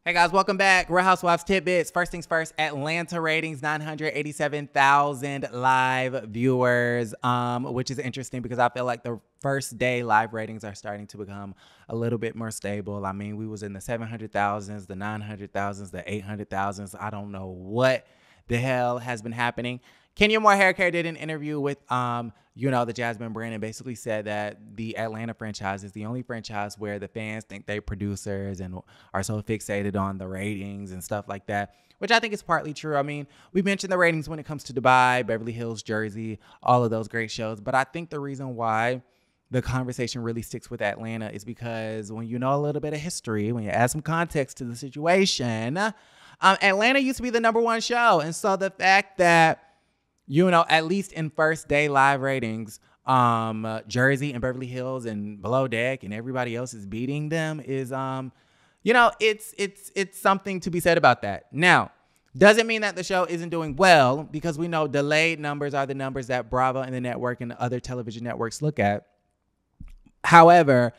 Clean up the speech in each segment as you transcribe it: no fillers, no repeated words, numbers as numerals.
Hey guys, welcome back. Real Housewives Tidbits. First things first, Atlanta ratings, 987,000 live viewers, which is interesting because I feel like the first day live ratings are starting to become a little bit more stable. I mean, we was in the 700,000s, the 900,000s, the 800,000s. I don't know what the hell has been happening. Kenya Moore Haircare did an interview with, the Jasmine brand and basically said that the Atlanta franchise is the only franchise where the fans think they producers and are so fixated on the ratings and stuff like that, which I think is partly true. I mean, we mentioned the ratings when it comes to Dubai, Beverly Hills, Jersey, all of those great shows. But I think the reason why the conversation really sticks with Atlanta is because when you know a little bit of history, when you add some context to the situation, Atlanta used to be the #1 show. And so the fact that, at least in first day live ratings, Jersey and Beverly Hills and Below Deck and everybody else is beating them is, it's something to be said about that. Now, doesn't mean that the show isn't doing well because we know delayed numbers are the numbers that Bravo and the network and other television networks look at. However,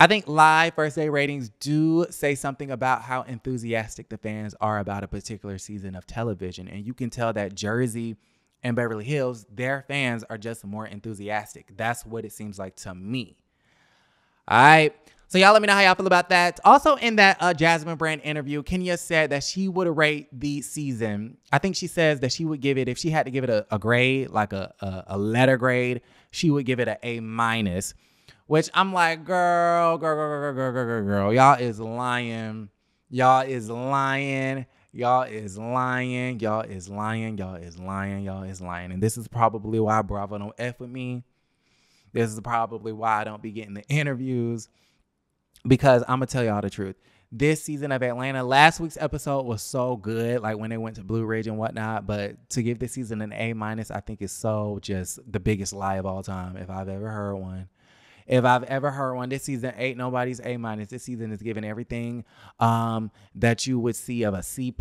I think live first day ratings do say something about how enthusiastic the fans are about a particular season of television. And you can tell that Jersey and Beverly Hills, their fans are just more enthusiastic. That's what it seems like to me. All right. So y'all let me know how y'all feel about that. Also in that Jasmine Brand interview, Kenya said that she would rate the season. I think she says that she would give it, if she had to give it a grade, like a letter grade, she would give it an A-. Which I'm like, girl. Y'all is lying. Y'all is lying. Y'all is lying. Y'all is lying. Y'all is lying. Y'all is lying. And this is probably why Bravo don't F with me. This is probably why I don't be getting the interviews. Because I'm going to tell y'all the truth. This season of Atlanta, last week's episode was so good, like when they went to Blue Ridge and whatnot. But to give this season an A-, I think is so just the biggest lie of all time, if I've ever heard one. If I've ever heard one, this season ain't nobody's A-. This season is giving everything that you would see of a C+.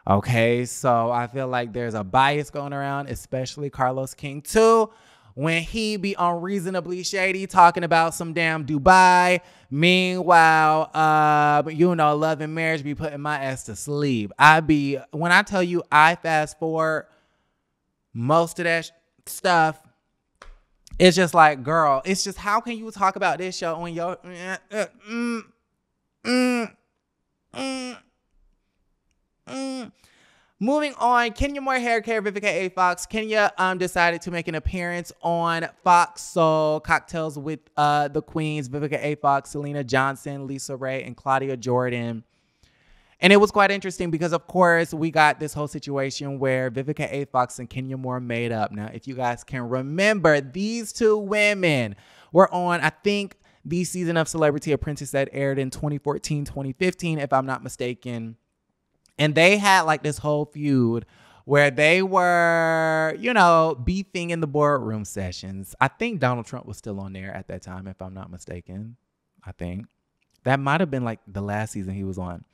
Okay, so I feel like there's a bias going around, especially Carlos King too, when he be unreasonably shady talking about some damn Dubai. Meanwhile, Love and Marriage be putting my ass to sleep. When I tell you I fast forward most of that stuff, it's just like, girl, it's just, how can you talk about this show when your Moving on, Kenya Moore Haircare, Vivica A. Fox. Kenya decided to make an appearance on Fox Soul Cocktails with the Queens, Vivica A. Fox, Selena Johnson, Lisa Ray, and Claudia Jordan. And it was quite interesting because, of course, we got this whole situation where Vivica A. Fox and Kenya Moore made up. Now, if you guys can remember, these two women were on, I think, the season of Celebrity Apprentice that aired in 2014, 2015, if I'm not mistaken. And they had like this whole feud where they were, beefing in the boardroom sessions. I think Donald Trump was still on there at that time, if I'm not mistaken. I think that might have been like the last season he was on.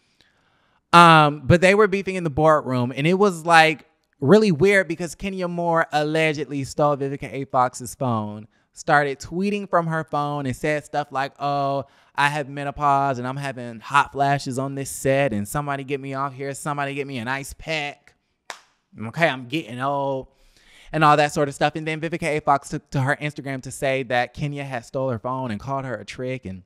But they were beefing in the boardroom, and it was like really weird because Kenya Moore allegedly stole Vivica A. Fox's phone, started tweeting from her phone and said stuff like, oh, I have menopause and I'm having hot flashes on this set and somebody get me off here. Somebody get me an ice pack. Okay, I'm getting old and all that sort of stuff. And then Vivica A. Fox took to her Instagram to say that Kenya had stole her phone and called her a trick and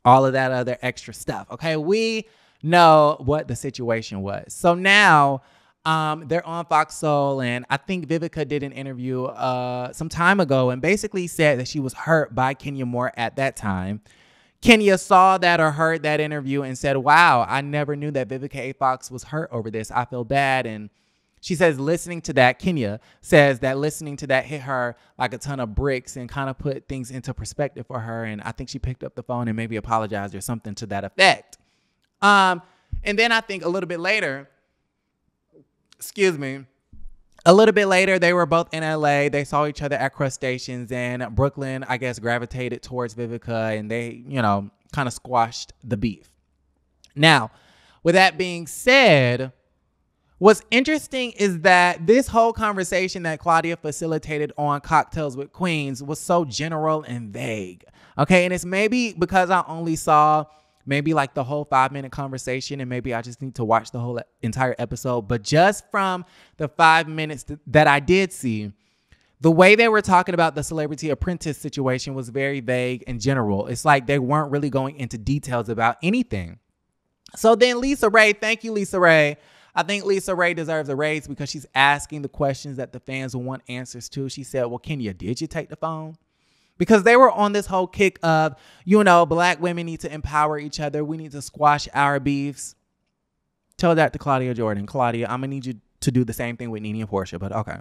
all of that other extra stuff. Okay, we know what the situation was. So now they're on Fox Soul, and I think Vivica did an interview some time ago and basically said that she was hurt by Kenya Moore at that time. Kenya saw that or heard that interview and said, wow, I never knew that Vivica A. Fox was hurt over this. I feel bad. And she says listening to that, Kenya says that listening to that hit her like a ton of bricks and kind of put things into perspective for her. And I think she picked up the phone and maybe apologized or something to that effect. And then I think a little bit later, they were both in LA. They saw each other at crustaceans, and Brooklyn, I guess, gravitated towards Vivica, and they, kind of squashed the beef. Now, with that being said, What's interesting is that this whole conversation that Claudia facilitated on Cocktails with Queens was so general and vague. Okay, and it's maybe because I only saw maybe like the whole 5-minute conversation, and maybe I just need to watch the whole entire episode. But just from the 5 minutes that I did see, the way they were talking about the Celebrity Apprentice situation was very vague and general. It's like they weren't really going into details about anything. So then Lisa Ray, thank you, Lisa Ray. I think Lisa Ray deserves a raise because she's asking the questions that the fans will want answers to. She said, well, Kenya, did you take the phone? Because they were on this whole kick of, you know, black women need to empower each other. We need to squash our beefs. Tell that to Claudia Jordan. Claudia, I'm going to need you to do the same thing with Nene and Portia, but okay.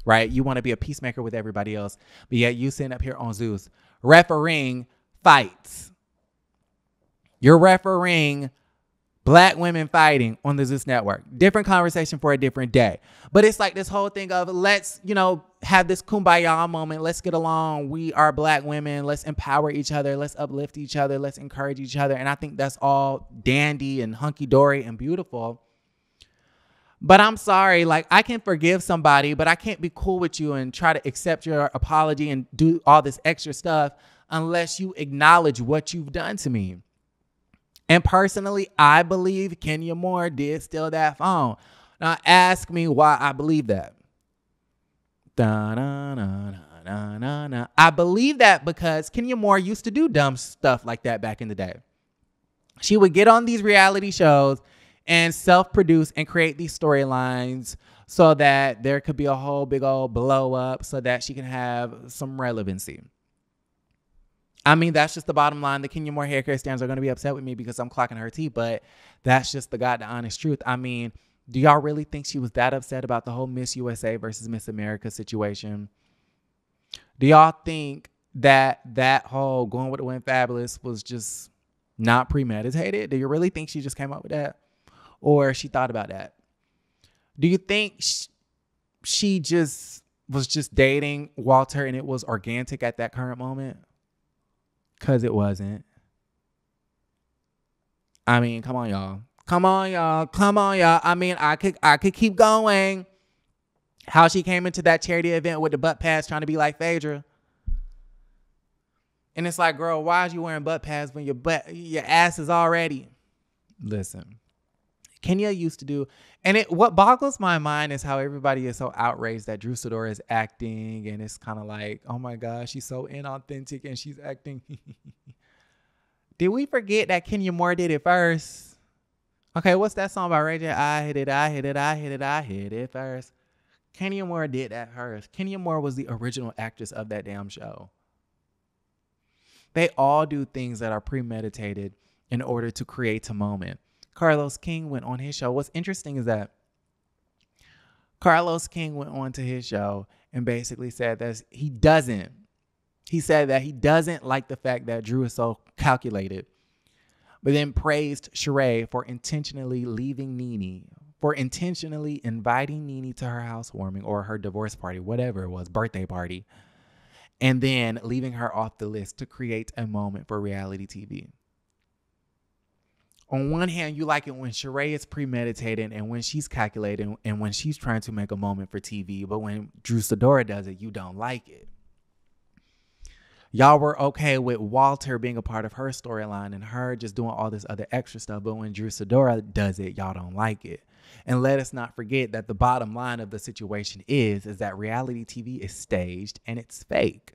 Right? You want to be a peacemaker with everybody else, but yet you sitting up here on Zeus refereeing fights. You're refereeing black women fighting on the Zeus network. Different conversation for a different day. But it's like this whole thing of let's, you know, have this kumbaya moment. Let's get along. We are black women. Let's empower each other. Let's uplift each other. Let's encourage each other. And I think that's all dandy and hunky-dory and beautiful. But I'm sorry, like I can forgive somebody, but I can't be cool with you and try to accept your apology and do all this extra stuff unless you acknowledge what you've done to me. And personally, I believe Kenya Moore did steal that phone. Now, ask me why I believe that. I believe that because Kenya Moore used to do dumb stuff like that back in the day. She would get on these reality shows and self-produce and create these storylines so that there could be a whole big old blow up so that she can have some relevancy. I mean, that's just the bottom line. The Kenya Moore hair care stands are going to be upset with me because I'm clocking her tea, but that's just the honest truth. I mean, do y'all really think she was that upset about the whole Miss USA versus Miss America situation? Do y'all think that whole going with the wind fabulous was just not premeditated? Do you really think she just came up with that? Or she thought about that? Do you think she just was just dating Walter and it was organic at that current moment? Because it wasn't. I mean, come on, y'all. Come on, y'all. Come on, y'all. I mean, I could keep going. How she came into that charity event with the butt pads trying to be like Phaedra. And it's like, girl, why is you wearing butt pads when your ass is already... Listen. Kenya used to do... And what boggles my mind is how everybody is so outraged that Drew Sidora is acting. And it's kind of like, oh my gosh, she's so inauthentic and she's acting. Did we forget that Kenya Moore did it first? Okay, what's that song by Ray J? I hit it first. Kenya Moore did that first. Kenya Moore was the original actress of that damn show. They all do things that are premeditated in order to create a moment. Carlos King went on his show. What's interesting is that Carlos King went on to his show and basically said that he doesn't like the fact that Drew is so calculated, but then praised Sheree for intentionally leaving Nene, for intentionally inviting Nene to her housewarming or her divorce party, whatever it was, birthday party, and then leaving her off the list to create a moment for reality TV. On one hand, you like it when Sheree is premeditated and when she's calculated and when she's trying to make a moment for TV. But when Drew Sidora does it, you don't like it. Y'all were okay with Walter being a part of her storyline and her just doing all this other extra stuff. But when Drew Sidora does it, y'all don't like it. And let us not forget that the bottom line of the situation is that reality TV is staged and it's fake.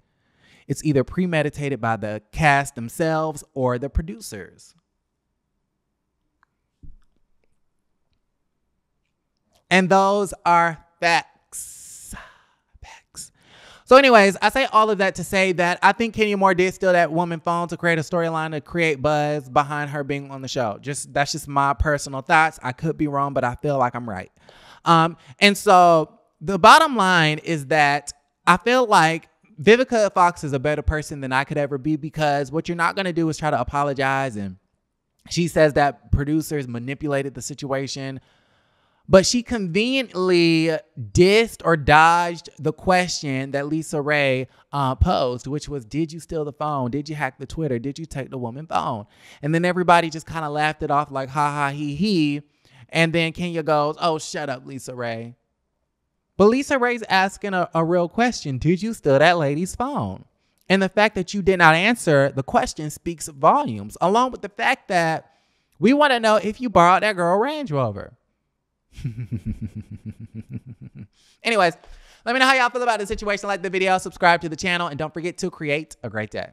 It's either premeditated by the cast themselves or the producers. And those are facts. Facts. So anyways, I say all of that to say that I think Kenya Moore did steal that woman's phone to create a storyline to create buzz behind her being on the show. That's just my personal thoughts. I could be wrong, but I feel like I'm right. And so the bottom line is that I feel like Vivica Fox is a better person than I could ever be, because what you're not going to do is try to apologize. And she says that producers manipulated the situation. But she conveniently dissed or dodged the question that Lisa Ray posed, which was, did you steal the phone? Did you hack the Twitter? Did you take the woman's phone? And then everybody just kind of laughed it off like, ha, ha, he. And then Kenya goes, oh, shut up, Lisa Ray. But Lisa Ray's asking a real question. Did you steal that lady's phone? And the fact that you did not answer the question speaks volumes, along with the fact that we want to know if you borrowed that girl Range Rover. Anyways, let me know how y'all feel about the situation. Like the video, subscribe to the channel, and don't forget to create a great day.